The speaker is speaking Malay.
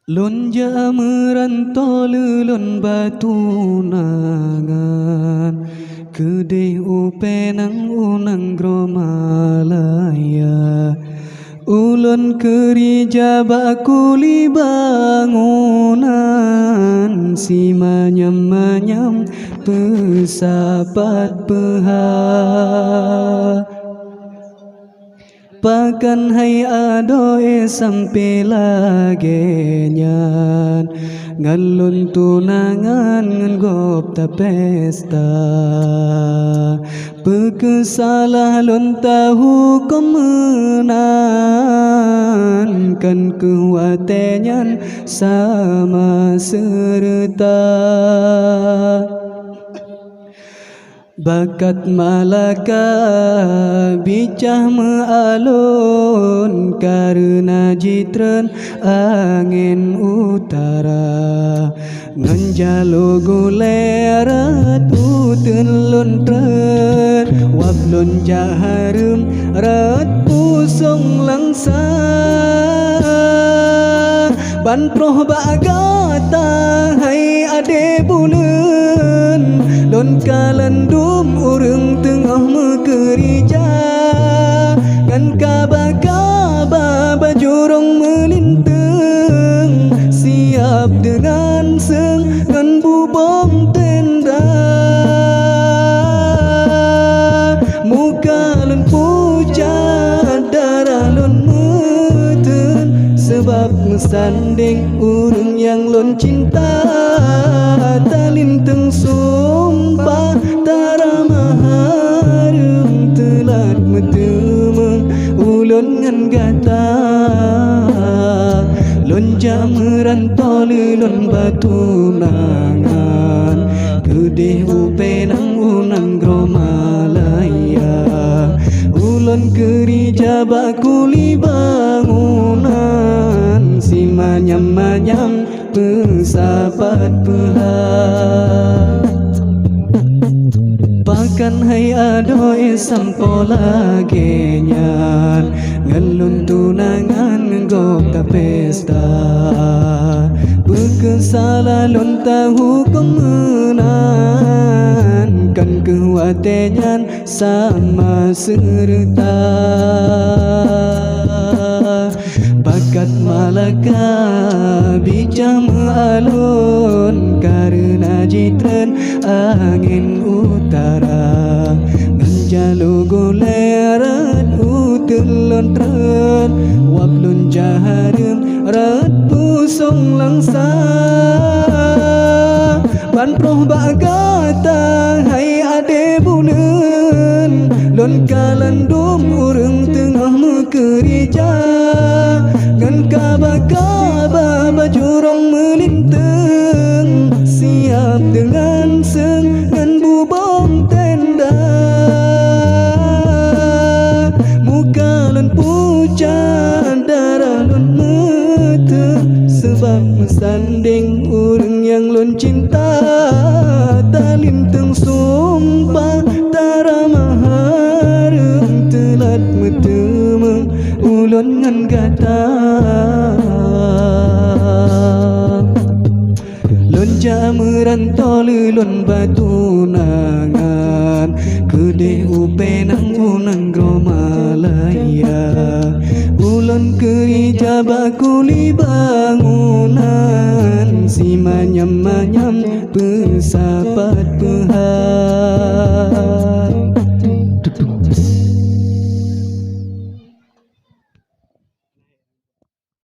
Lon ja merantau lelon batu nangan Kedih upenang unang gromalaya Ulon kerja bakuli bangunan Si manyam-manyam pesapat peha Pakan hai adoe sampai lagi nyan Ngalun tunangan ngengop ta pesta Pekesalah lon tahu kemenan Kan kuatenyan sama serta Bakat Malaka bicah mealun Karena jitren angin utara Nganjalo guleret utun lontret Wablon jaharum rat pusong langsa Ban proh bagata hai ade bulen Lon kalendum urang tengah mekerja Kan kaba-kaba bajurong melintang Siap dengan sengan bubong tenda Muka lon pucat darah lon meten Sebab mesanding urang yang lon cinta Talinteng sumpah tara maharem Telat metemeng ulun ngan gata Lon jam merantau lelon batu nangan Kedih upenang unang gromalaya Ulun kerja bakuli bangunan Si manyam-manyam pesapat peha Pakan hai adoe sampo lagi nyan Ngalun tunangan nggop ta pesta Bekesalah lon tahu kemenan Kan kewatenyan sama serta Bakat Malaka bicah mealun Karena jitren angin utara Nganjalo goleret utun lontret Wablon jaharum rat pusong langsa Ban proh bagata hai ade bulen Lon kalandum urang tengah mekerja Kan kaba-kaba bajurong melintang Siap dengan sengan bubong tenda Muka lon pucat darah lon mata Sebab mesanding urang yang lon cinta Talinteng sumpah tara maharem Telat metemeng ulun ngan gata Lon ja merantau lelon batu nangan Kedih upenang unang gromalaya Ulun kerja bakuli bangunan Si manyam-manyam pesapat peha